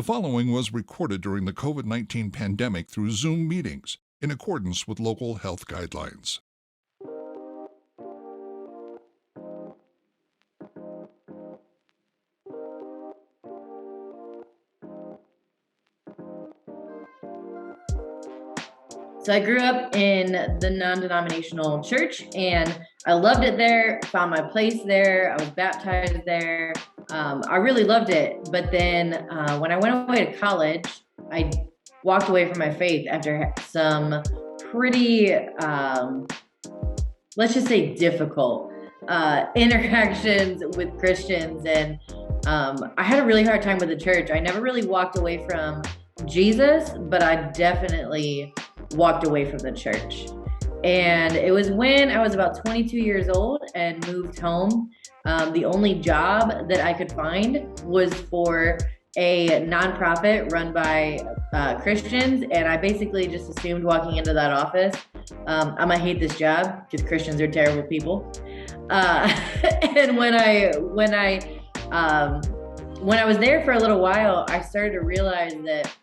The following was recorded during the COVID-19 pandemic through Zoom meetings in accordance with local health guidelines. So I grew up in the non-denominational church and I loved it there, found my place there. I was baptized there. I really loved it. But then when I went away to college, I walked away from my faith after some pretty, let's just say, difficult interactions with Christians. And I had a really hard time with the church. I never really walked away from Jesus, but I definitely walked away from the church. And it was when I was about 22 years old and moved home. The only job that I could find was for a nonprofit run by Christians. And I basically just assumed walking into that office, I'm gonna hate this job because Christians are terrible people. And when I was there for a little while, I started to realize that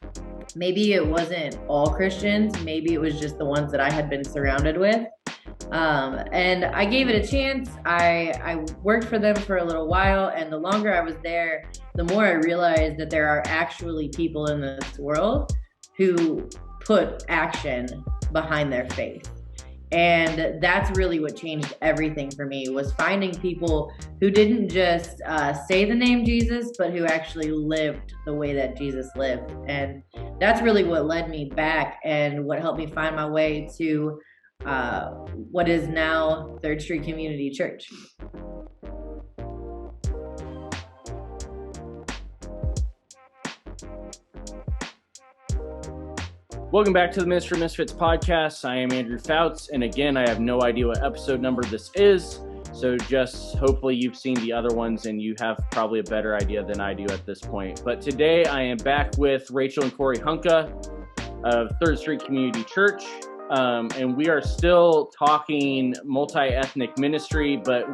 maybe it wasn't all Christians. Maybe it was just the ones that I had been surrounded with. And I gave it a chance. I worked for them for a little while. And the longer I was there, the more I realized that there are actually people in this world who put action behind their faith. And that's really what changed everything for me, was finding people who didn't just say the name Jesus, but who actually lived the way that Jesus lived. And that's really what led me back and what helped me find my way to what is now Third Street Community Church. Welcome back to the Mr. Misfits podcast. I am Andrew Fouts, and again, I have no idea what episode number this is, so just hopefully you've seen the other ones and you have probably a better idea than I do at this point. But today I am back with Rachel and Corey Hunka of Third Street Community Church, and we are still talking multi-ethnic ministry, but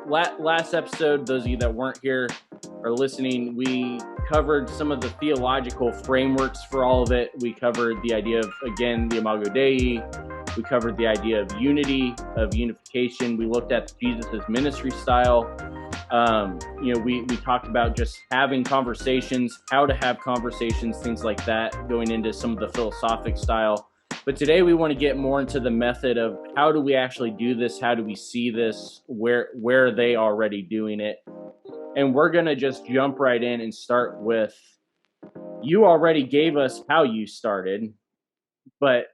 last episode, those of you that weren't here or listening, we covered some of the theological frameworks for all of it. We covered the idea of, again, the Imago Dei. We covered the idea of unity, of unification. We looked at Jesus' ministry style. We talked about just having conversations, how to have conversations, things like that, going into some of the philosophic style. But today we want to get more into the method of how do we actually do this? How do we see this? Where are they already doing it? And we're going to just jump right in and start with, you already gave us how you started, but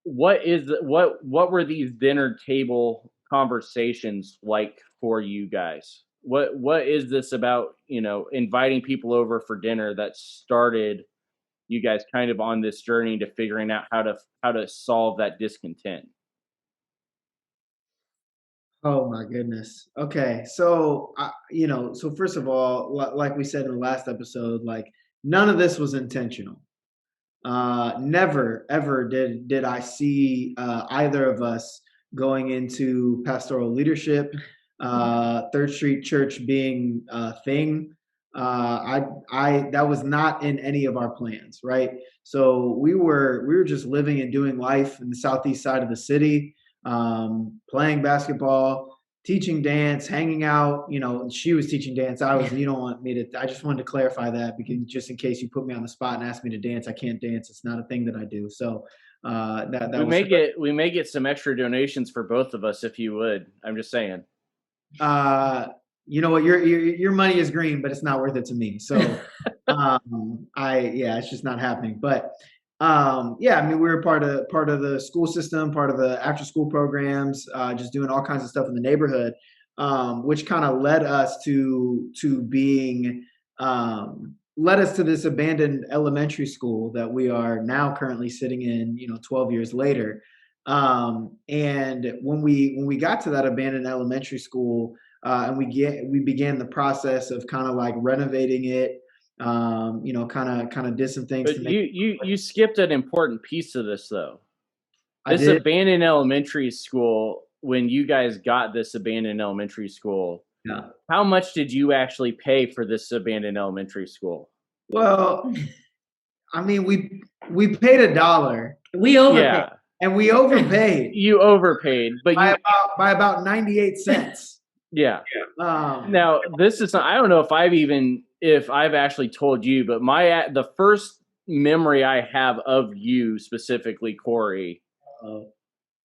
what were these dinner table conversations like for you guys? What is this about, inviting people over for dinner that started you guys kind of on this journey to figuring out how to solve that discontent? Oh my goodness. Okay. So, so first of all, like we said in the last episode, like none of this was intentional. Never, ever did I see either of us going into pastoral leadership, Third Street Church being a thing. That was not in any of our plans, right? So we were just living and doing life in the southeast side of the city. Playing basketball, teaching dance, hanging out. She was teaching dance. You don't want me to, I just wanted to clarify that because just in case you put me on the spot and ask me to dance, I can't dance. It's not a thing that I do. So, we may get some extra donations for both of us if you would. I'm just saying. You know what, your money is green, but it's not worth it to me. So, it's just not happening. But, we were part of the school system, part of the after school programs, just doing all kinds of stuff in the neighborhood, which kind of led us to this abandoned elementary school that we are now currently sitting in, 12 years later. And when we got to that abandoned elementary school, and we began the process of kind of like renovating it, kind of did some things. But you skipped an important piece of this though. This abandoned elementary school, when you guys got this abandoned elementary school, yeah. How much did you actually pay for this abandoned elementary school? Well, I mean, we paid $1 We overpaid. Yeah, and we overpaid you overpaid, but by you, about 98 cents. yeah. Um, Now, this is, I don't know if I've actually told you, but the first memory I have of you specifically, Corey, uh,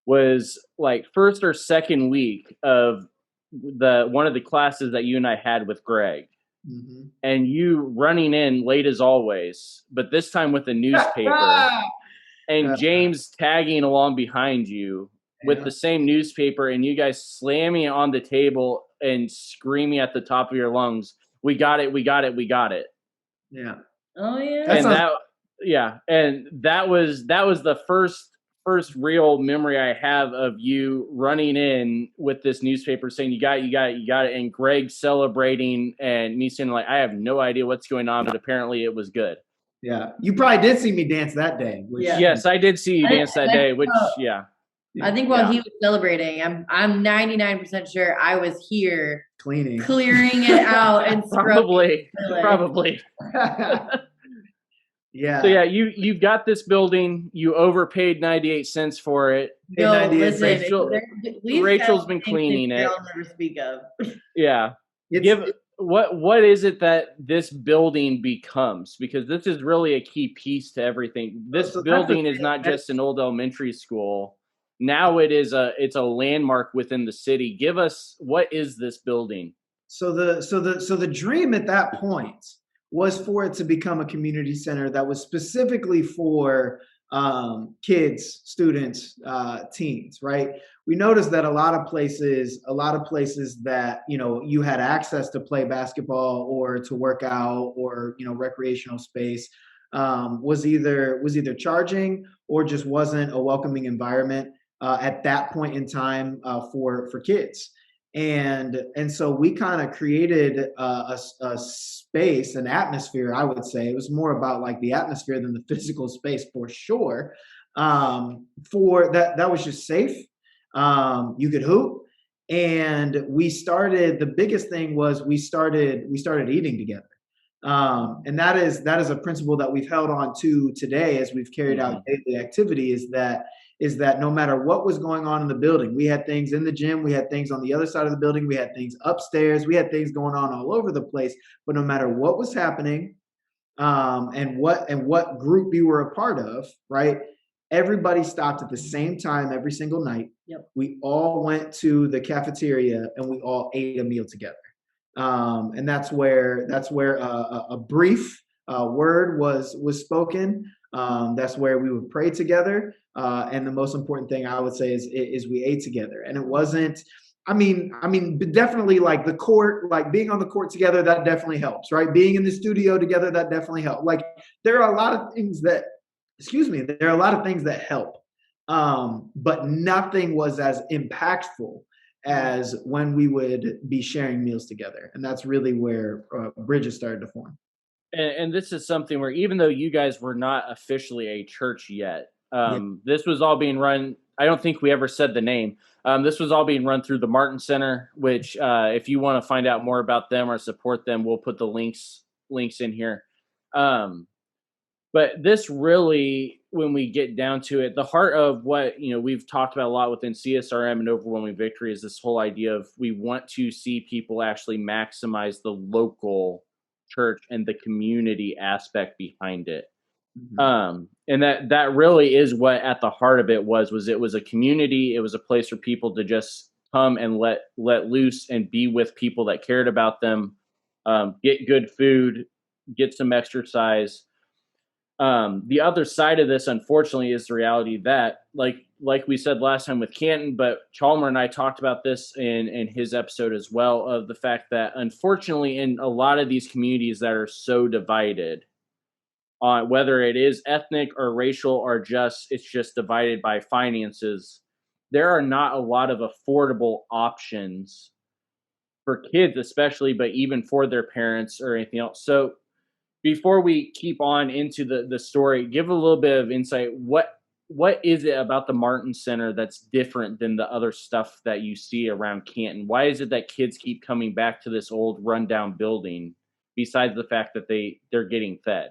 was like first or second week of one of the classes that you and I had with Greg. mhm. And you running in late as always, but this time with a newspaper, and James tagging along behind you with Yeah. the same newspaper, and you guys slamming it on the table and screaming at the top of your lungs, "We got it! We got it! We got it!" Yeah. Oh yeah. That And sounds that was the first real memory I have of you running in with this newspaper saying, "You got it! You got it! You got it!" And Greg celebrating, and me saying like, "I have no idea what's going on, but apparently it was good." yeah. You probably did see me dance that day. Which, Yeah. Yes, I did see you I- dance that I- day, which yeah. I think while Yeah. he was celebrating, I'm 99% sure I was here cleaning. clearing it out and scrubbing. Probably. Yeah. So yeah, you got this building. You overpaid 98 cents for it. No, 98 listen, Rachel- we've Rachel's said been things cleaning that it. I'll never speak of. Yeah. What is it that this building becomes? Because this is really a key piece to everything. This So that's building the is thing. not just an old elementary school. Now it's a landmark within the city. Give us, what is this building? So the dream at that point was for it to become a community center that was specifically for kids, students, teens, right? We noticed that a lot of places that, you know, you had access to play basketball or to work out or, you know, recreational space, was either charging or just wasn't a welcoming environment at that point in time for kids. And so we kind of created a space, an atmosphere. I would say it was more about like the atmosphere than the physical space for sure. For that was just safe. You could hoop, and we started. The biggest thing was we started eating together. And that is a principle that we've held on to today as we've carried out daily activity. Is that no matter what was going on in the building, we had things in the gym, we had things on the other side of the building, we had things upstairs, we had things going on all over the place. But no matter what was happening, and what group you were a part of, right? Everybody stopped at the same time every single night. Yep. We all went to the cafeteria and we all ate a meal together. And that's where a brief word was spoken. That's where we would pray together. And the most important thing I would say is we ate together. And it wasn't, I mean, definitely like the court, like being on the court together, that definitely helps, right? Being in the studio together, that definitely helps. Like there are a lot of things that, there are a lot of things that help. But nothing was as impactful as when we would be sharing meals together. And that's really where bridges started to form. And this is something where even though you guys were not officially a church yet, Yeah. this was all being run. I don't think we ever said the name. This was all being run through the Martin Center, which if you want to find out more about them or support them, we'll put the links in here. But this really, when we get down to it, the heart of what, you know, we've talked about a lot within CSRM and Overwhelming Victory is this whole idea of we want to see people actually maximize the local church and the community aspect behind it. Mhm. And that really is what at the heart of it was it was a community. It was a place for people to just come and let loose and be with people that cared about them, get good food, get some exercise. The other side of this, unfortunately, is the reality that, like we said last time with Canton, but Chalmer and I talked about this in his episode as well, of the fact that, unfortunately, in a lot of these communities that are so divided, on whether it is ethnic or racial or it's just divided by finances, there are not a lot of affordable options for kids, especially, but even for their parents or anything else. So before we keep on into the story, give a little bit of insight. What is it about the Martin Center that's different than the other stuff that you see around Canton? Why is it that kids keep coming back to this old rundown building? besides the fact that they're getting fed?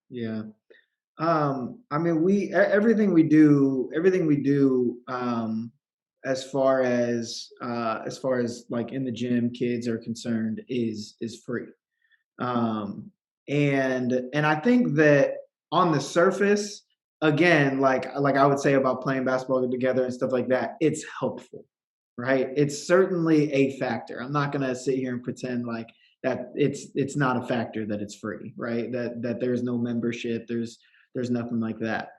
Yeah. I mean, everything we do, as far as like in the gym, kids are concerned, is free. And I think that on the surface, again, like I would say about playing basketball together and stuff like that, it's helpful, right? It's certainly a factor. I'm not gonna sit here and pretend like that it's not a factor that it's free, right? That there's no membership, there's nothing like that.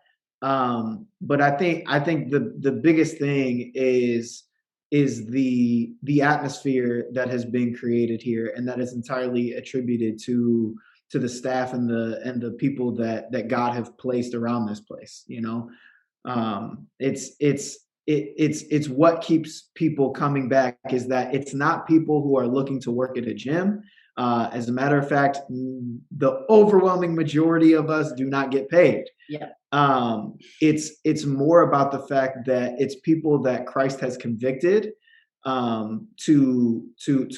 But I think the biggest thing is the atmosphere that has been created here, and that is entirely attributed to the staff and the people that God have placed around this place. You know, it's what keeps people coming back, is that it's not people who are looking to work at a gym. As a matter of fact, the overwhelming majority of us do not get paid. Yeah. It's more about the fact that it's people that Christ has convicted, to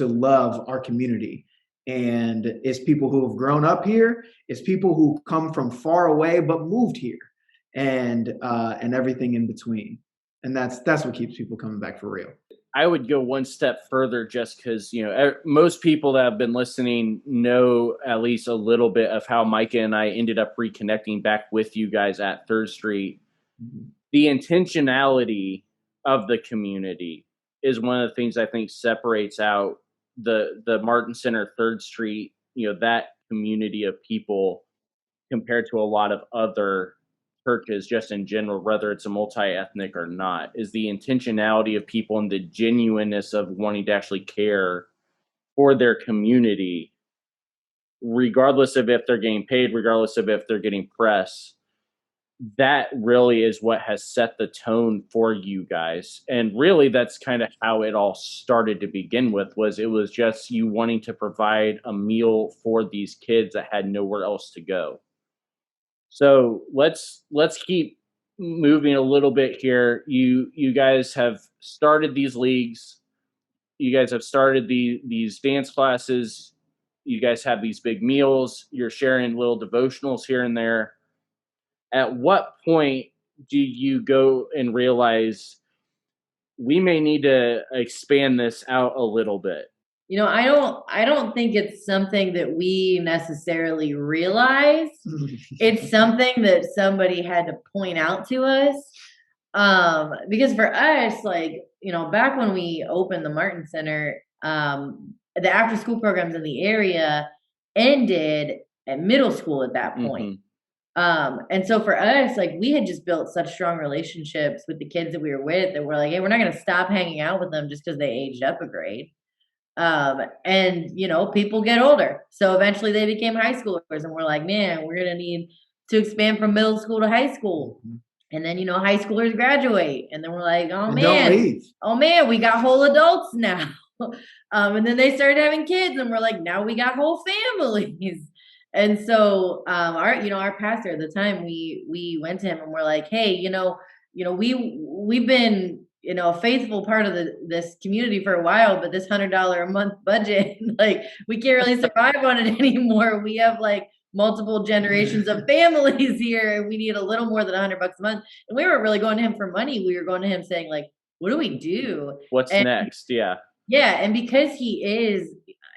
love our community, and it's people who have grown up here. It's people who come from far away but moved here, and everything in between. And that's what keeps people coming back for real. I would go one step further, just because, most people that have been listening know at least a little bit of how Micah and I ended up reconnecting back with you guys at Third Street. Mhm. The intentionality of the community is one of the things I think separates out the Martin Center Third Street, that community of people, compared to a lot of other churches just in general, whether it's a multi-ethnic or not, is the intentionality of people and the genuineness of wanting to actually care for their community, regardless of if they're getting paid, regardless of if they're getting press. That really is what has set the tone for you guys. And really, that's kind of how it all started to begin with. It was just you wanting to provide a meal for these kids that had nowhere else to go. So let's keep moving a little bit here. You guys have started these leagues. You guys have started these dance classes. You guys have these big meals. You're sharing little devotionals here and there. At what point do you go and realize we may need to expand this out a little bit? I don't think it's something that we necessarily realize. It's something that somebody had to point out to us. Because for us, back when we opened the Martin Center, the after school programs in the area ended at middle school at that point. And so for us, we had just built such strong relationships with the kids that we were with, that we're like, hey, we're not going to stop hanging out with them just because they aged up a grade. And people get older, so eventually they became high schoolers, and we're like, man, we're gonna need to expand from middle school to high school. And then high schoolers graduate, and then we're like, And don't leave. oh man, we got whole adults now. And then they started having kids, and we're like, now we got whole families. And so our pastor at the time, we went to him and we're like, hey, we've been a faithful part of this community for a while, but this $100 a month budget, we can't really survive on it anymore. We have multiple generations of families here, and we need a little more than $100 a month. And we weren't really going to him for money. We were going to him saying, what do we do? What's next? Yeah. Yeah. And because he is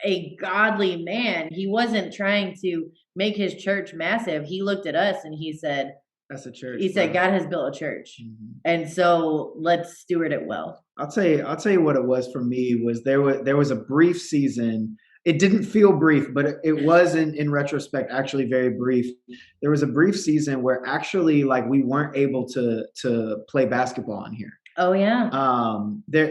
a godly man, he wasn't trying to make his church massive. He looked at us and he said, that's a church. He said, God has built a church. And so let's steward it well. I'll tell you what it was for me. Was there was a brief season. It didn't feel brief, but it was in retrospect actually very brief. There was a brief season where actually we weren't able to play basketball in here. Oh yeah.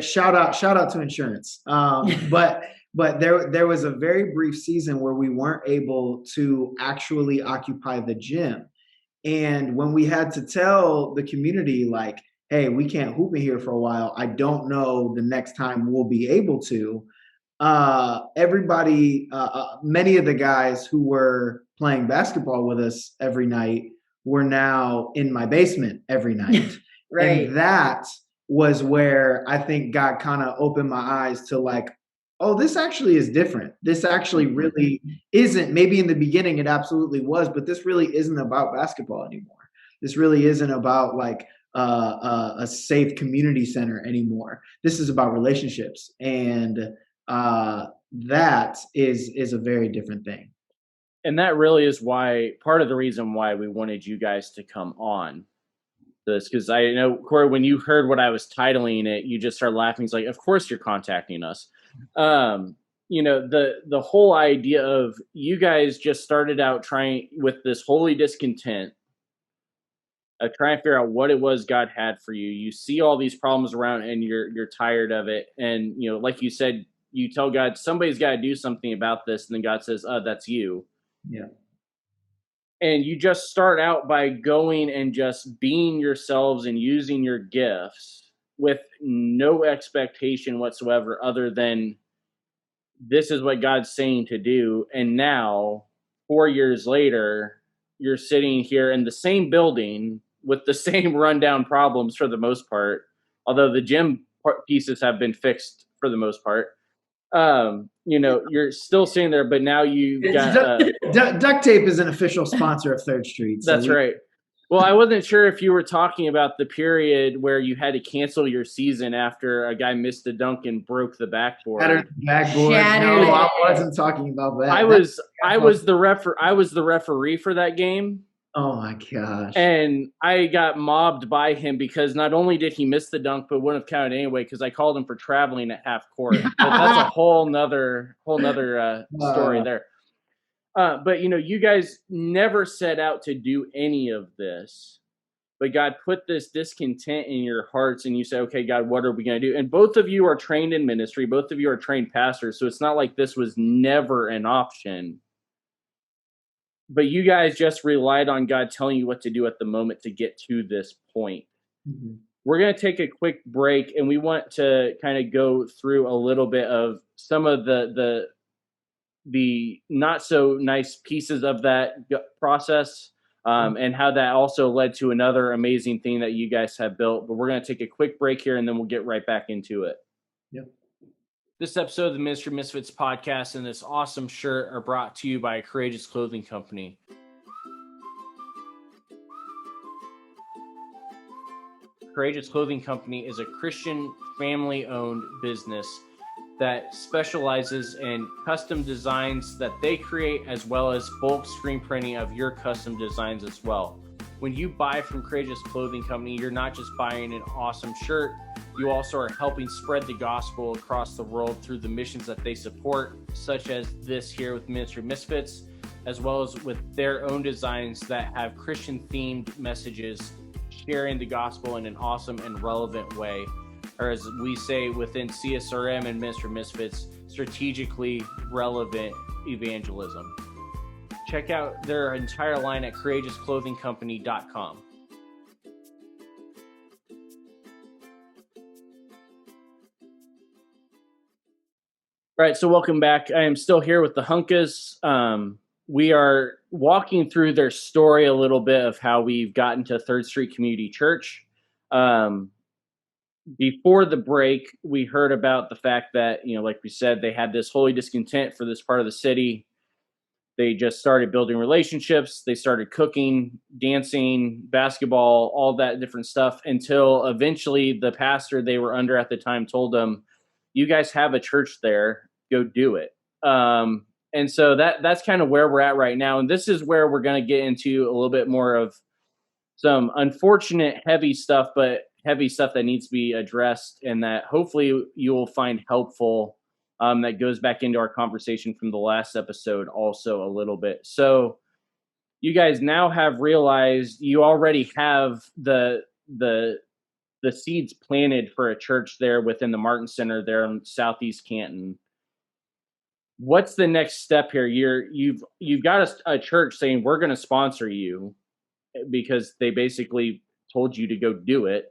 Shout out to insurance. But there was a very brief season where we weren't able to actually occupy the gym. And when we had to tell the community, hey, we can't hoop in here for a while, I don't know the next time we'll be able to. Everybody, many of the guys who were playing basketball with us every night were now in my basement every night. Right. And that was where I think God kind of opened my eyes to oh, this actually is different. This actually really isn't. Maybe in the beginning it absolutely was, but this really isn't about basketball anymore. This really isn't about like a safe community center anymore. This is about relationships, and that is a very different thing. And that really is why, part of the reason why we wanted you guys to come on this, because I know, Corey, when you heard what I was titling it, you just started laughing. It's like, of course you're contacting us. The whole idea of you guys just started out trying with this holy discontent of trying to figure out what it was God had for you. You see all these problems around and you're tired of it. And, like you said, you tell God, somebody's got to do something about this. And then God says, that's you. Yeah. And you just start out by going and just being yourselves and using your gifts with no expectation whatsoever other than this is what God's saying to do. And now, 4 years later, you're sitting here in the same building with the same rundown problems for the most part, although the gym pieces have been fixed for the most part. You're still sitting there, but now you got duct tape is an official sponsor of Third Street. So that's right. Well, I wasn't sure if you were talking about the period where you had to cancel your season after a guy missed a dunk and broke the backboard. Shattered the backboard. No, I wasn't talking about that. I was the referee for that game. Oh my gosh. And I got mobbed by him because not only did he miss the dunk, but wouldn't have counted anyway because I called him for traveling at half court. But that's a whole nother story there. But you guys never set out to do any of this, but God put this discontent in your hearts and you say, okay, God, what are we going to do? And both of you are trained in ministry. Both of you are trained pastors. So it's not like this was never an option. But you guys just relied on God telling you what to do at the moment to get to this point. Mm-hmm. We're going to take a quick break, and we want to kind of go through a little bit of some of the not so nice pieces of that process, and how that also led to another amazing thing that you guys have built. But we're going to take a quick break here, and then we'll get right back into it. Yep. This episode of the Ministry Misfits podcast and this awesome shirt are brought to you by Courageous Clothing Company. Courageous Clothing Company is a Christian family-owned business that specializes in custom designs that they create, as well as bulk screen printing of your custom designs as well. When you buy from Courageous Clothing Company, you're not just buying an awesome shirt, you also are helping spread the gospel across the world through the missions that they support, such as this here with Ministry Misfits, as well as with their own designs that have Christian-themed messages, sharing the gospel in an awesome and relevant way. Or as we say within CSRM and Ministry Misfits, strategically relevant evangelism. Check out their entire line at courageousclothingcompany.com. All right, so welcome back. I am still here with the Hunkas. We are walking through their story a little bit of how we've gotten to Third Street Community Church. Before the break, we heard about the fact that, like we said, they had this holy discontent for this part of the city. They just started building relationships. They started cooking, dancing, basketball, all that different stuff until eventually the pastor they were under at the time told them, you guys have a church there, go do it. And so that's kind of where we're at right now. And this is where we're going to get into a little bit more of some unfortunate heavy stuff, but heavy stuff that needs to be addressed and that hopefully you will find helpful. That goes back into our conversation from the last episode also a little bit. So you guys now have realized you already have the seeds planted for a church there within the Martin Center there in Southeast Canton. What's the next step here? You've got a church saying we're going to sponsor you because they basically told you to go do it.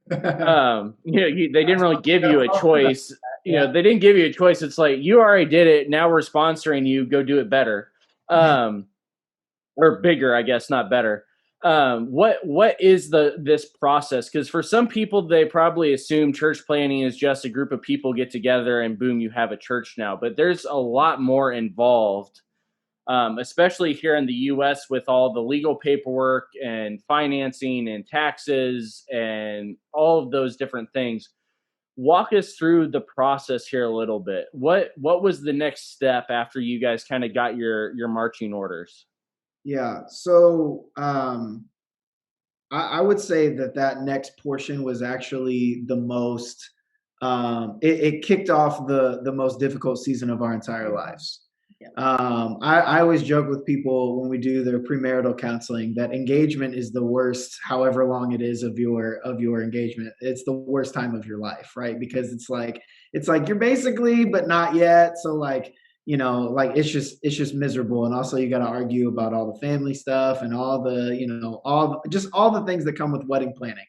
They didn't really give you a choice. They didn't give you a choice. It's like, you already did it. Now we're sponsoring you. Go do it better. Or bigger, I guess, not better. What is this process? Because for some people, they probably assume church planting is just a group of people get together and boom, you have a church now. But there's a lot more involved, especially here in the U.S. with all the legal paperwork and financing and taxes and all of those different things. Walk us through the process here a little bit. What was the next step after you guys kind of got your marching orders? Yeah. So I would say that that next portion was actually the most. It kicked off the most difficult season of our entire lives. Yeah. I always joke with people when we do their premarital counseling that engagement is the worst, however long it is of your engagement. It's the worst time of your life, right? Because it's like you're basically, but not yet. So like, like it's just miserable. And also you got to argue about all the family stuff and all the, just all the things that come with wedding planning.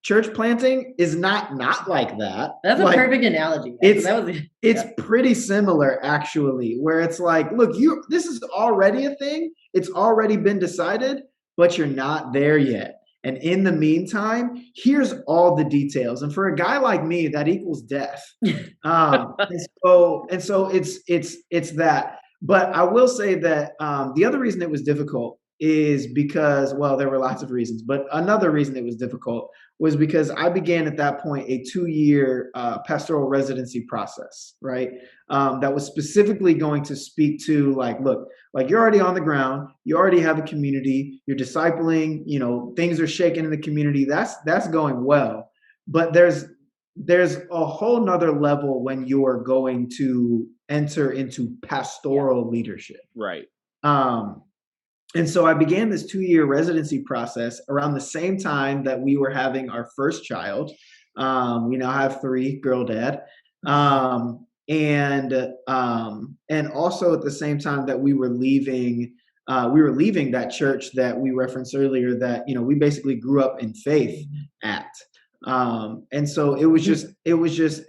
Church planting is not like that. That's a Like, perfect analogy. it's That was it's yeah. pretty similar actually, where it's like, look, this is already a thing. It's already been decided, but you're not there yet. And in the meantime, here's all the details. And for a guy like me, that equals death. And so it's that. But I will say that the other reason it was difficult is because, well, there were lots of reasons, but another reason it was difficult was because I began at that point a 2-year pastoral residency process, right? That was specifically going to speak to like, look, like you're already on the ground, you already have a community, you're discipling, things are shaking in the community. That's going well, but there's a whole nother level when you're going to enter into pastoral leadership. Right. And so I began this 2-year residency process around the same time that we were having our first child. We now have 3, girl dad. And also at the same time that we were leaving that church that we referenced earlier that, we basically grew up in faith at. And so it was just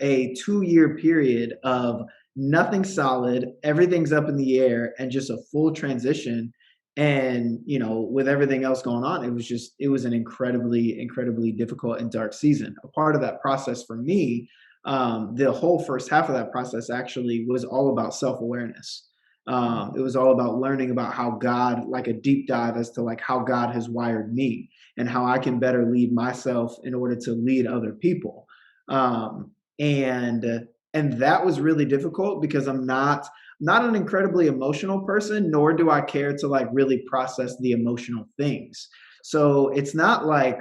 a 2-year period of nothing solid, everything's up in the air, and just a full transition. And with everything else going on, it was an incredibly difficult and dark season. A part of that process for me, the whole first half of that process actually was all about self-awareness. It was all about learning about how God, like a deep dive as to like how God has wired me and how I can better lead myself in order to lead other people. And that was really difficult because I'm not an incredibly emotional person, nor do I care to like really process the emotional things. So it's not like,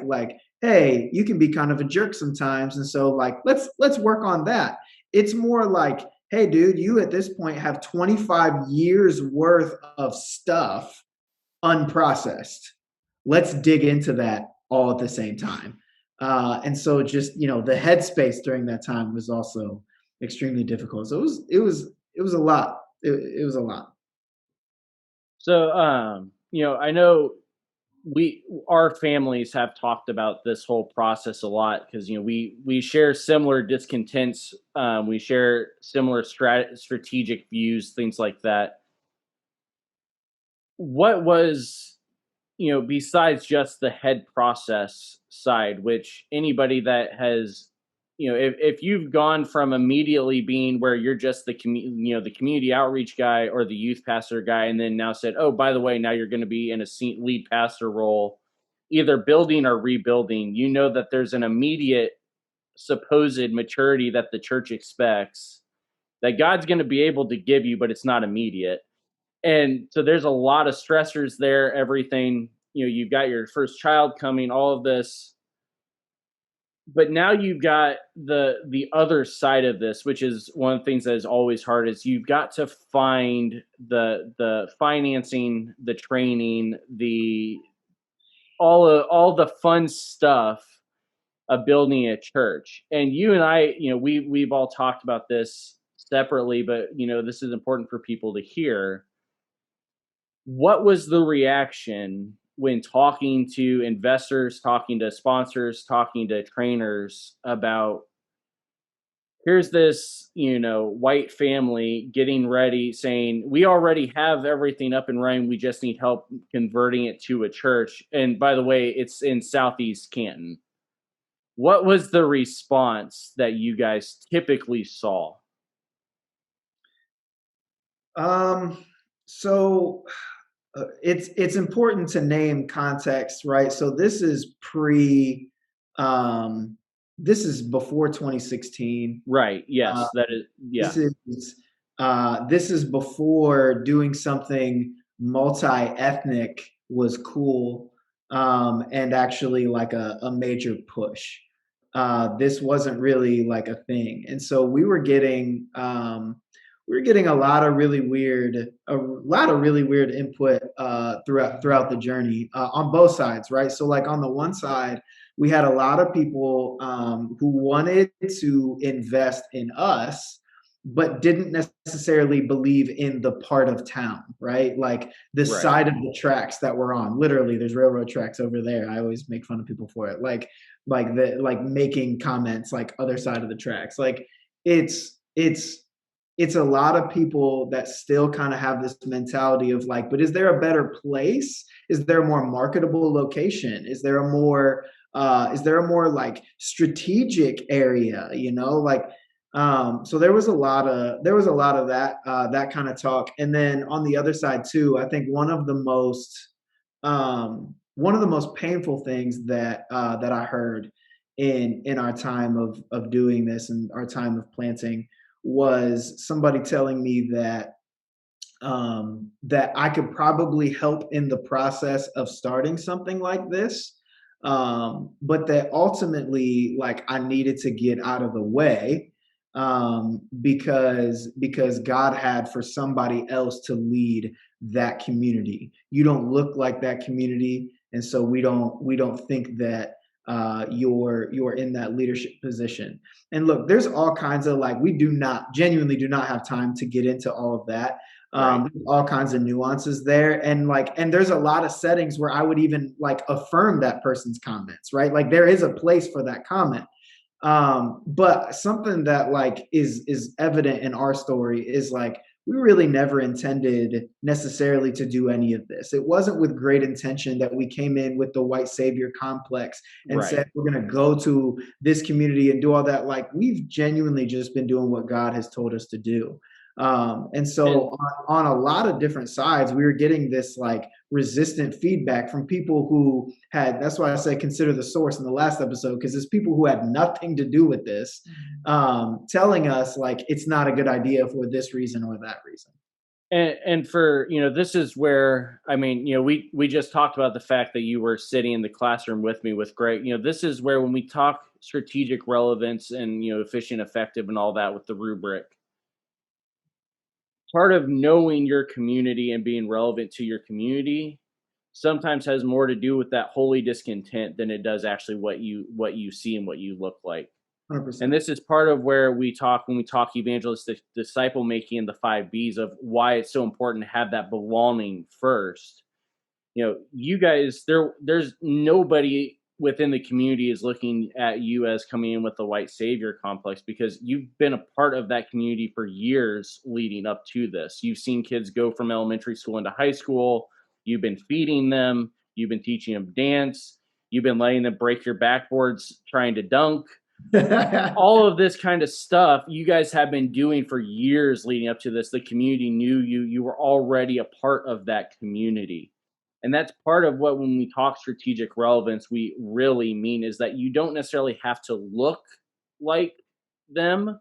hey, you can be kind of a jerk sometimes. And so like, let's work on that. It's more like, hey, dude, you at this point have 25 years worth of stuff unprocessed. Let's dig into that all at the same time. And so just, the headspace during that time was also extremely difficult. So it was a lot. It was a lot. So, I know our families have talked about this whole process a lot because, we share similar discontents. We share similar strategic views, things like that. What was, besides just the head process side, which anybody that has, if you've gone from immediately being where you're just the the community outreach guy or the youth pastor guy, and then now said, oh, by the way, now you're going to be in a lead pastor role, either building or rebuilding, that there's an immediate supposed maturity that the church expects that God's going to be able to give you, but it's not immediate. And so there's a lot of stressors there, everything, you've got your first child coming, all of this. But now you've got the other side of this, which is one of the things that is always hard, is you've got to find the financing, the training, all the fun stuff of building a church. And you and I, we've all talked about this separately, but this is important for people to hear. What was the reaction when talking to investors, talking to sponsors, talking to trainers about here's this, white family getting ready saying, we already have everything up and running. We just need help converting it to a church. And by the way, it's in Southeast Canton. What was the response that you guys typically saw? So it's important to name context, right? So this is this is before 2016. Right. Yes, that is. Yeah. This is before doing something multi-ethnic was cool, and actually like a major push. This wasn't really like a thing, and so we were getting a lot of really weird input throughout the journey, on both sides, right? So like on the one side, we had a lot of people who wanted to invest in us, but didn't necessarily believe in the part of town, right? Like the Right. side of the tracks that we're on. Literally, there's railroad tracks over there. I always make fun of people for it. Like making comments like other side of the tracks. Like it's a lot of people that still kind of have this mentality of like, but is there a better place? Is there a more marketable location? Is there a more like strategic area? So there was a lot of that kind of talk. And then on the other side too, I think one of the most painful things that I heard in our time of doing this and our time of planting was somebody telling me that that I could probably help in the process of starting something like this, but that ultimately, like, I needed to get out of the way, because God had for somebody else to lead that community. You don't look like that community, and so we don't think that you're in that leadership position. And look, there's all kinds of like, we genuinely do not have time to get into all of that. Right. All kinds of nuances there, and there's a lot of settings where I would even like affirm that person's comments, right? Like there is a place for that comment. But something that like is evident in our story is like we really never intended necessarily to do any of this. It wasn't with great intention that we came in with the white savior complex and Right. said we're going to go to this community and do all that. Like we've genuinely just been doing what God has told us to do. And so on a lot of different sides, we were getting this like resistant feedback from people who that's why I say consider the source in the last episode, because it's people who had nothing to do with this, telling us like it's not a good idea for this reason or that reason. And for, this is where, I mean, we just talked about the fact that you were sitting in the classroom with me with Greg. This is where when we talk strategic relevance and, efficient, effective and all that with the rubric, part of knowing your community and being relevant to your community sometimes has more to do with that holy discontent than it does actually what you see and what you look like. 100%. And this is part of where when we talk evangelistic disciple making and the 5 B's of why it's so important to have that belonging first. You guys, there's nobody within the community is looking at you as coming in with the white savior complex, because you've been a part of that community for years leading up to this. You've seen kids go from elementary school into high school. You've been feeding them. You've been teaching them dance. You've been letting them break your backboards trying to dunk. All of this kind of stuff you guys have been doing for years leading up to this. The community knew you. You were already a part of that community. And that's part of what, when we talk strategic relevance, we really mean is that you don't necessarily have to look like them,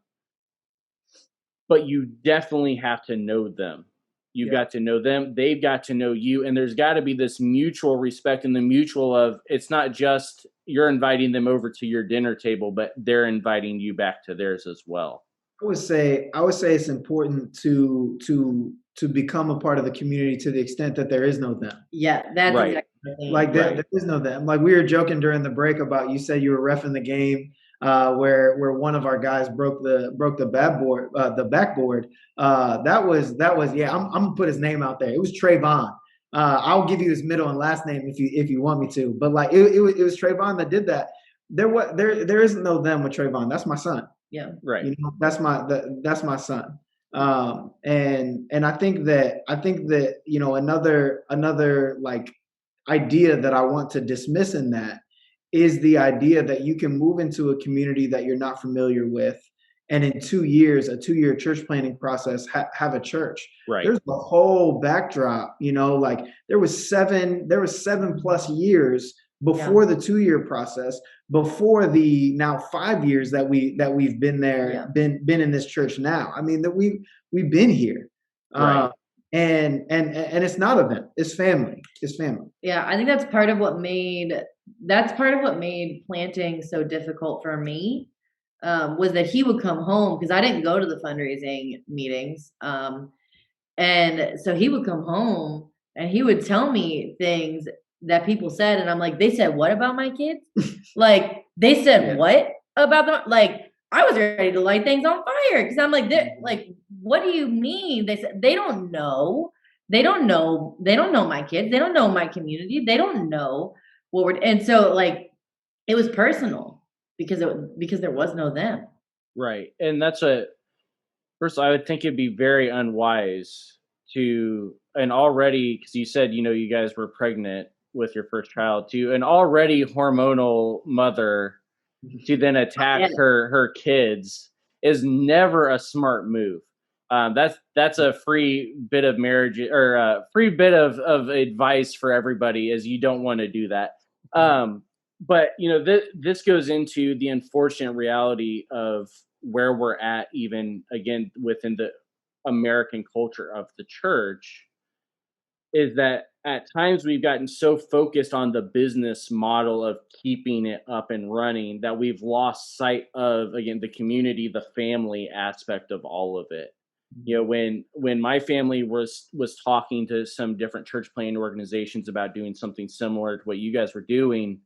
but you definitely have to know them. You've got to know them. They've got to know you. And there's got to be this mutual respect and the mutual of, it's not just you're inviting them over to your dinner table, but they're inviting you back to theirs as well. I would say it's important to become a part of the community to the extent that there is no them. Yeah, that's right. Exactly the thing. Like there is no them. Like we were joking during the break about, you said you were reffing the game where one of our guys broke the backboard. That was I'm gonna put his name out there. It was Trayvon. I'll give you his middle and last name if you want me to. But like it was Trayvon that did that. There isn't no them with Trayvon. That's my son. Yeah. Right. You know, that's my son. And I think that, you know, another like idea that I want to dismiss in that is the idea that you can move into a community that you're not familiar with, and in 2 years, a 2-year church planning process, have a church. Right. There's a whole backdrop, you know, like there was 7+ years before the 2-year process, before the now 5 years that we've been there, been in this church now. I mean, that we've been here. Right. And it's not event, it's family. It's family. Yeah, I think that's part of what made planting so difficult for me. Was that he would come home, because I didn't go to the fundraising meetings. And so he would come home and he would tell me things that people said, and I'm like, they said what about my kids? Like, they said what about them? Like, I was ready to light things on fire, because I'm like, like, what do you mean? They said they don't know. They don't know my kids. They don't know my community. They don't know what we're, and so like it was personal because there was no them. Right. And that's first, I would think it'd be very unwise to, and already, because you said, you know, you guys were pregnant with your first child, to an already hormonal mother to then attack her kids is never a smart move. That's a free bit of marriage, or a free bit of advice for everybody, is you don't want to do that. But you know, this goes into the unfortunate reality of where we're at, even again within the American culture of the church, is that at times we've gotten so focused on the business model of keeping it up and running that we've lost sight of, again, the community, the family aspect of all of it. You know, when my family was talking to some different church planting organizations about doing something similar to what you guys were doing,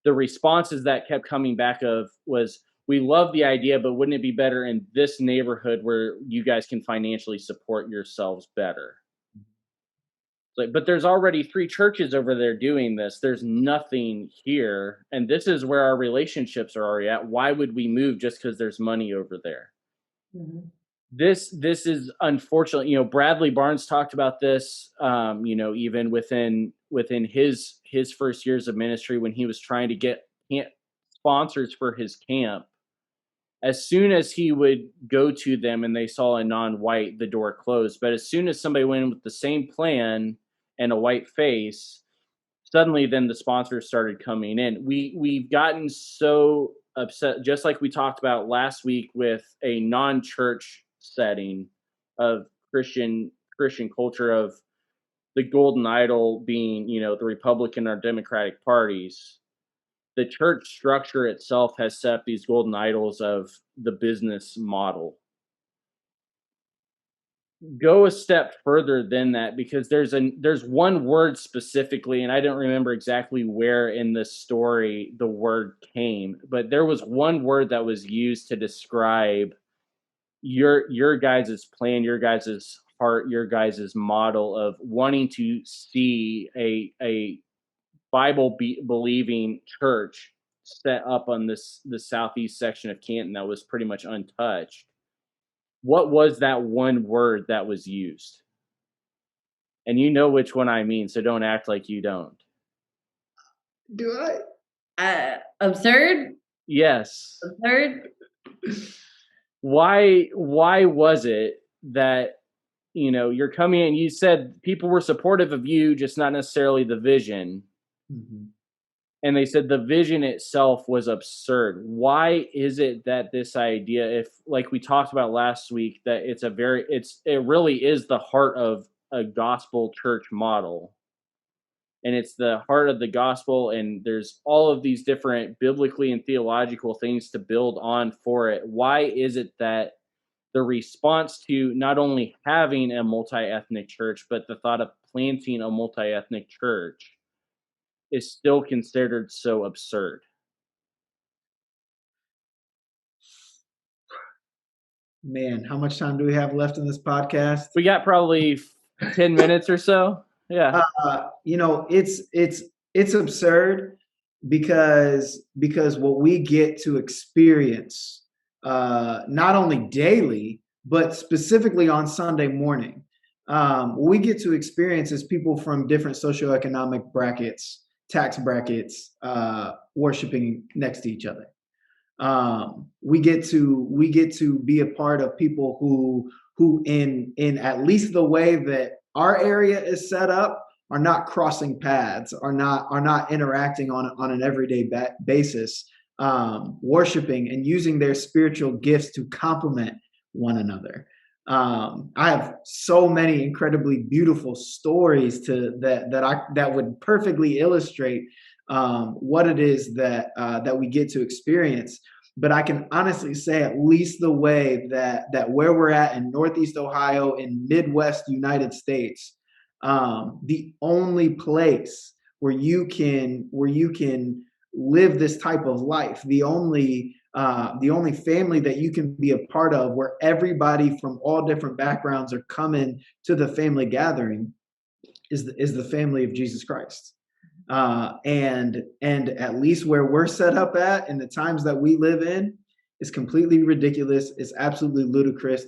the responses that kept coming back was, we love the idea, but wouldn't it be better in this neighborhood where you guys can financially support yourselves better? Like, but there's already 3 churches over there doing this. There's nothing here. And this is where our relationships are already at. Why would we move just because there's money over there? Mm-hmm. This is unfortunate. You know, Bradley Barnes talked about this, you know, even within his first years of ministry, when he was trying to get sponsors for his camp. As soon as he would go to them and they saw a non-white, the door closed. But as soon as somebody went in with the same plan and a white face, suddenly then the sponsors started coming in. We've gotten so upset, just like we talked about last week with a non-church setting of Christian culture, of the golden idol being, you know, the Republican or Democratic parties. The church structure itself has set up these golden idols of the business model. Go a step further than that, because there's one word specifically, and I don't remember exactly where in the story the word came, but there was one word that was used to describe your guys' plan, your guys' heart, your guys' model of wanting to see a Bible believing church set up on the southeast section of Canton that was pretty much untouched. What was that one word that was used? And you know which one I mean, so don't act like you don't. Do I? Absurd? Yes. Absurd? Why was it that, you know, you're coming in, you said people were supportive of you, just not necessarily the vision. Mm-hmm. And they said the vision itself was absurd. Why is it that this idea, if like we talked about last week, that it really is the heart of a gospel church model, and it's the heart of the gospel, and there's all of these different biblically and theological things to build on for it. Why is it that the response to not only having a multi-ethnic church, but the thought of planting a multi-ethnic church is still considered so absurd? Man, how much time do we have left in this podcast? We got probably 10 minutes or so. Yeah. You know, it's absurd because what we get to experience not only daily, but specifically on Sunday morning. We get to experience as people from different socioeconomic brackets, tax brackets, worshiping next to each other. We get to be a part of people who in at least the way that our area is set up are not crossing paths, are not interacting on an everyday basis, worshiping and using their spiritual gifts to complement one another. I have so many incredibly beautiful stories that would perfectly illustrate what it is that we get to experience. But I can honestly say, at least the way that where we're at in Northeast Ohio, in Midwest United States, the only place where you can live this type of life, the only family that you can be a part of, where everybody from all different backgrounds are coming to the family gathering, is the family of Jesus Christ. And at least where we're set up at in the times that we live in is completely ridiculous. It's absolutely ludicrous.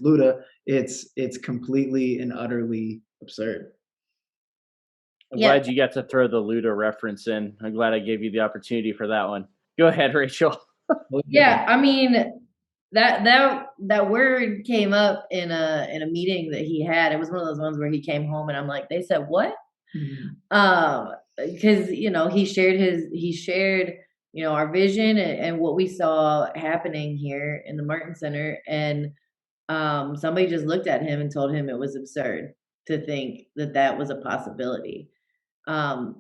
It's completely and utterly absurd. I'm glad you got to throw the Luda reference in. I'm glad I gave you the opportunity for that one. Go ahead, Rachel. Yeah, I mean, that word came up in a meeting that he had. It was one of those ones where he came home and I'm like, they said what? Because he shared our vision and what we saw happening here in the Martin Center, and somebody just looked at him and told him it was absurd to think that was a possibility.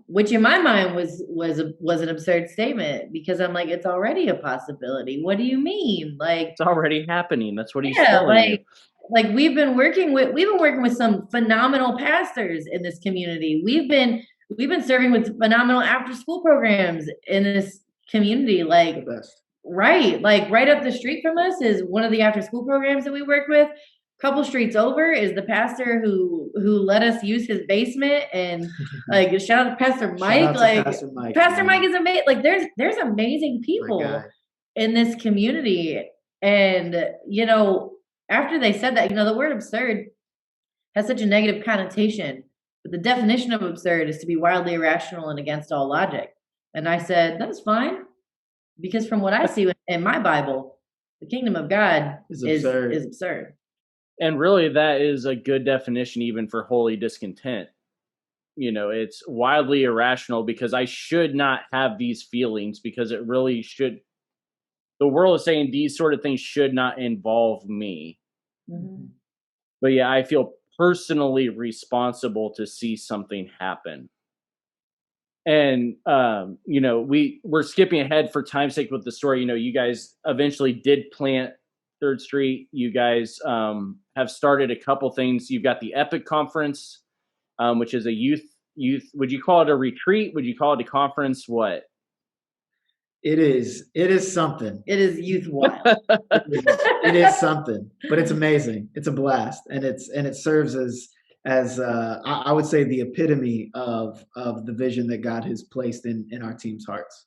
Which in my mind was an absurd statement, because I'm like, it's already a possibility. What do you mean? Like, it's already happening. That's what he's telling you. Like we've been working with some phenomenal pastors in this community. We've been serving with phenomenal after school programs in this community. Like, The best. Right. Like right up the street from us is one of the after school programs that we work with. Couple streets over is the pastor who let us use his basement, and like shout out to Pastor Mike. Pastor Mike is amazing. Like there's amazing people in this community. And after they said that, the word absurd has such a negative connotation, but the definition of absurd is to be wildly irrational and against all logic. And I said, that's fine, because from what I see in my Bible, the kingdom of God is absurd. And really, that is a good definition even for holy discontent. It's wildly irrational because I should not have these feelings, because it really should. The world is saying these sort of things should not involve me. Mm-hmm. But yeah, I feel personally responsible to see something happen. And, we're skipping ahead for time's sake with the story. You guys eventually did plant 3rd Street. You guys have started a couple things. You've got the Epic Conference, which is a youth. Would you call it a retreat? Would you call it a conference? What? It is something. It is youth wild. It is something, but it's amazing. It's a blast, and it serves as I would say the epitome of the vision that God has placed in our team's hearts.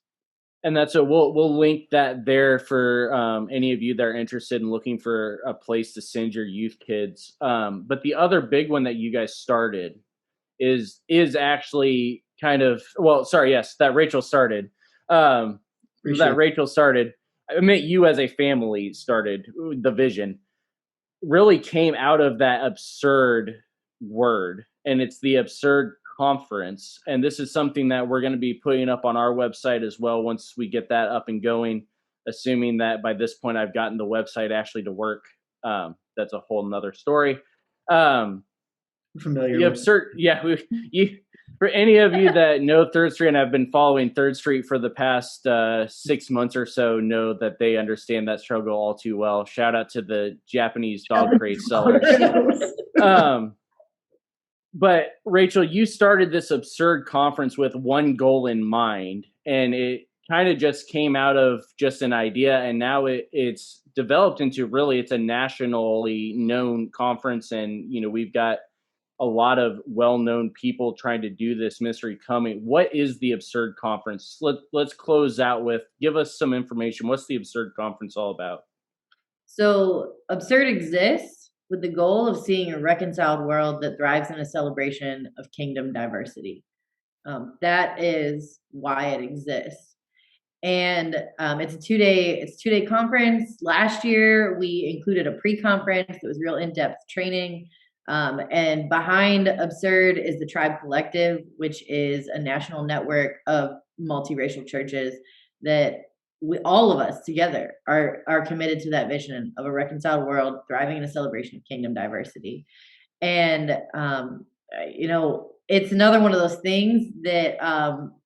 And that's we'll link that there for any of you that are interested in looking for a place to send your youth kids. But the other big one that you guys started is actually kind of that Rachel started. Rachel started. I meant you as a family started. The vision really came out of that absurd word, and it's the Absurd Conference. And this is something that we're going to be putting up on our website as well once we get that up and going, assuming that by this point I've gotten the website actually to work. That's a whole nother story. Familiar the with absurd for any of you that know 3rd Street and have been following 3rd Street for the past 6 months or so, know that they understand that struggle all too well. Shout out to the Japanese dog crate sellers. But Rachel, you started this Absurd Conference with one goal in mind, and it kind of just came out of just an idea, and now it's developed into it's a nationally known conference, and we've got a lot of well-known people trying to do this mystery coming. What is the Absurd Conference? Let's close out with, give us some information. What's the Absurd Conference all about? So Absurd exists with the goal of seeing a reconciled world that thrives in a celebration of kingdom diversity. That is why it exists. And it's a two-day conference. Last year we included a pre-conference that was real in-depth training. And behind Absurd is the Tribe Collective, which is a national network of multiracial churches that all of us together are committed to that vision of a reconciled world thriving in a celebration of kingdom diversity. And it's another one of those things that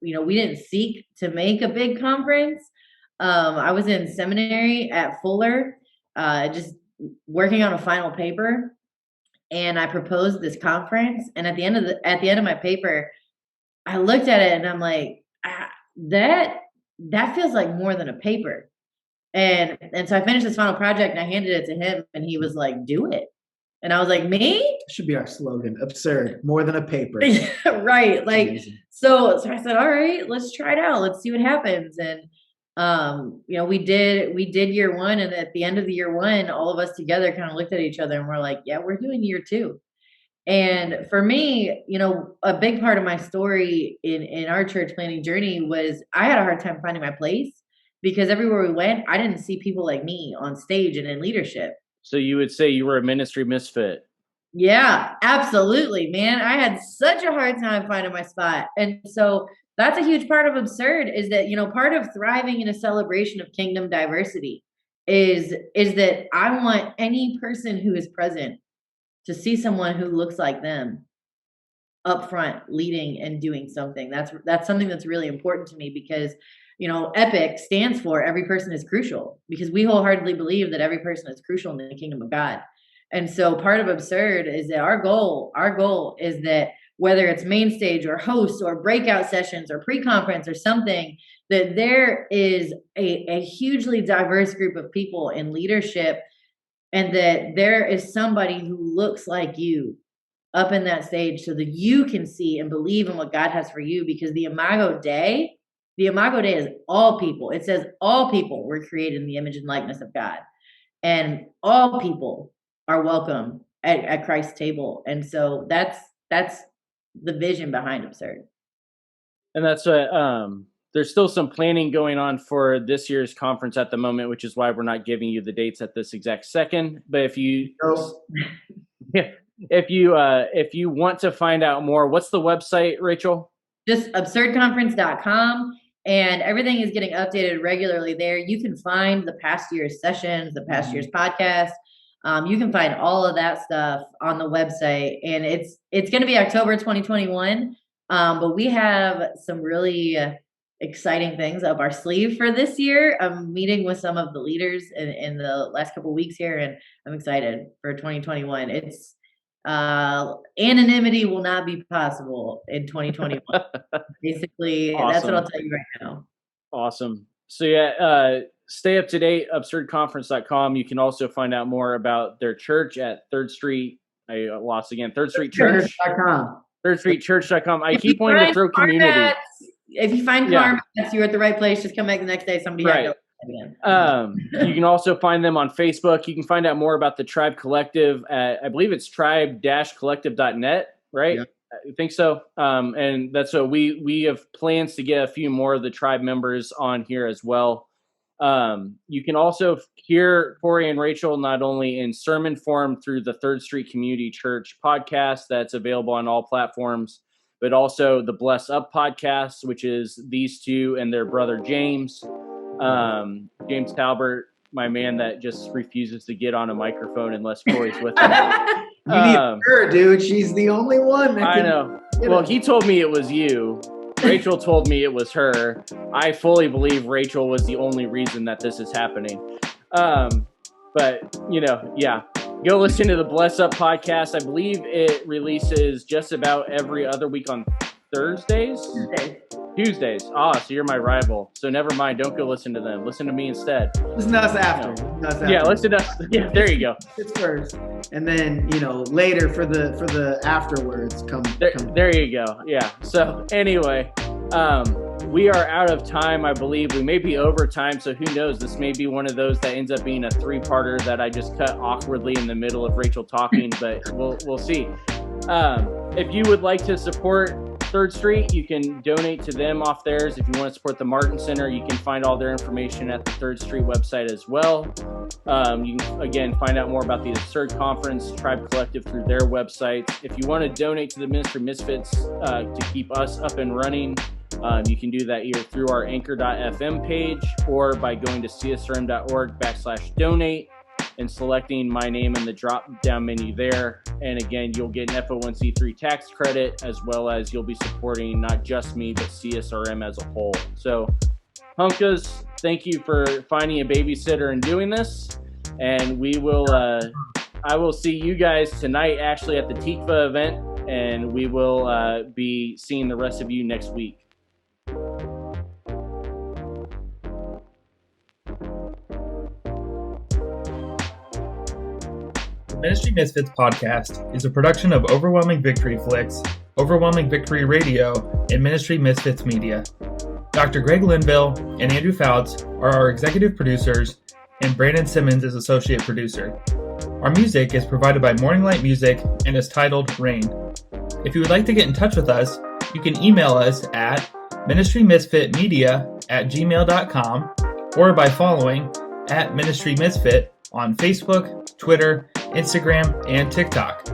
we didn't seek to make a big conference. I was in seminary at Fuller, just working on a final paper, and I proposed this conference. And at the end of my paper, I looked at it and I'm like, that feels like more than a paper. And so I finished this final project and I handed it to him, and he was like, "Do it." And I was like, "Me?" Should be our slogan. Absurd, more than a paper. Right. Like, so I said, "All right, let's try it out. Let's see what happens." And we did year one, and at the end of the year one, all of us together kind of looked at each other and we're like, "Yeah, we're doing year two." And for me, a big part of my story in our church planning journey was I had a hard time finding my place, because everywhere we went, I didn't see people like me on stage and in leadership. So you would say you were a ministry misfit? Yeah, absolutely, man. I had such a hard time finding my spot. And so that's a huge part of Absurd, is that, part of thriving in a celebration of kingdom diversity is that I want any person who is present to see someone who looks like them up front, leading and doing something. That's something that's really important to me, because EPIC stands for every person is crucial, because we wholeheartedly believe that every person is crucial in the kingdom of God. And so part of Absurd is that our goal is that whether it's main stage or hosts or breakout sessions or pre-conference or something, that there is a hugely diverse group of people in leadership, and that there is somebody who looks like you up in that stage, so that you can see and believe in what God has for you. Because the Imago Dei is all people. It says all people were created in the image and likeness of God, and all people are welcome at Christ's table. And so that's the vision behind Absurd. And that's there's still some planning going on for this year's conference at the moment, which is why we're not giving you the dates at this exact second. But if you want to find out more, what's the website, Rachel? Just absurdconference.com, and everything is getting updated regularly there. You can find the past year's sessions, the past year's podcast. You can find all of that stuff on the website, and it's going to be October 2021. But we have some really exciting things up our sleeve for this year. I'm meeting with some of the leaders in the last couple of weeks here, and I'm excited for 2021. It's anonymity will not be possible in 2021. Basically, awesome. That's what I'll tell you right now. Awesome. So stay up to date, absurdconference.com. You can also find out more about their church at 3rd Street. Third Street Church. thirdstreetchurch.com. I keep wanting to throw community. If you find Carmen, you're at the right place. Just come back the next day. Somebody had you can also find them on Facebook. You can find out more about the Tribe Collective at, I believe it's tribe-collective.net, right? Yeah. I think so. And that's what we have plans to get a few more of the tribe members on here as well. You can also hear Corey and Rachel not only in sermon form through the 3rd Street Community Church podcast that's available on all platforms, but also the Bless Up podcast, which is these two and their brother James Talbert, my man that just refuses to get on a microphone unless Corey's with him. You need her, dude. She's the only one. I know. Well, he told me it was you. Rachel told me it was her. I fully believe Rachel was the only reason that this is happening. But, go listen to the Bless Up podcast. I believe it releases just about every other week on Thursdays? Tuesdays. So you're my rival. So never mind. Don't go listen to them. Listen to me instead. Listen to us after. Yeah, listen to us. Yeah, there you go. It's first. And then, later for the afterwards come. There you go. Yeah. So anyway, we are out of time, I believe. We may be over time, so who knows? This may be one of those that ends up being a three-parter that I just cut awkwardly in the middle of Rachel talking, but we'll see. If you would like to support 3rd Street, you can donate to them off theirs. If you want to support the Martin Center, you can find all their information at the 3rd Street website as well. You can, again, find out more about the Absurd Conference, Tribe Collective through their websites. If you want to donate to the Ministry Misfits to keep us up and running, you can do that either through our anchor.fm page or by going to csrm.org/donate and selecting my name in the drop-down menu there. And again, you'll get an FO1c3 tax credit, as well as you'll be supporting not just me, but CSRM as a whole. So, Hunkas, thank you for finding a babysitter and doing this. And we will, I will see you guys tonight, actually, at the Tikva event, and we will be seeing the rest of you next week. The Ministry Misfits podcast is a production of Overwhelming Victory Flicks, Overwhelming Victory Radio, and Ministry Misfits Media. Dr. Greg Linville and Andrew Fouts are our executive producers, and Brandon Simmons is associate producer. Our music is provided by Morning Light Music and is titled Rain. If you would like to get in touch with us, you can email us at ministrymisfitmedia@gmail.com or by following @ministrymisfit on Facebook, Twitter, Instagram, and TikTok.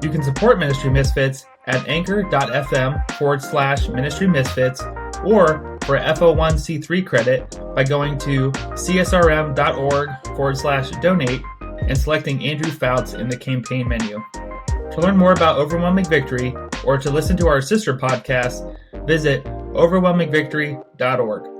You can support Ministry Misfits at anchor.fm/Ministry Misfits or for FO1c3 credit by going to csrm.org/donate and selecting Andrew Fouts in the campaign menu. To learn more about Overwhelming Victory or to listen to our sister podcast, visit overwhelmingvictory.org.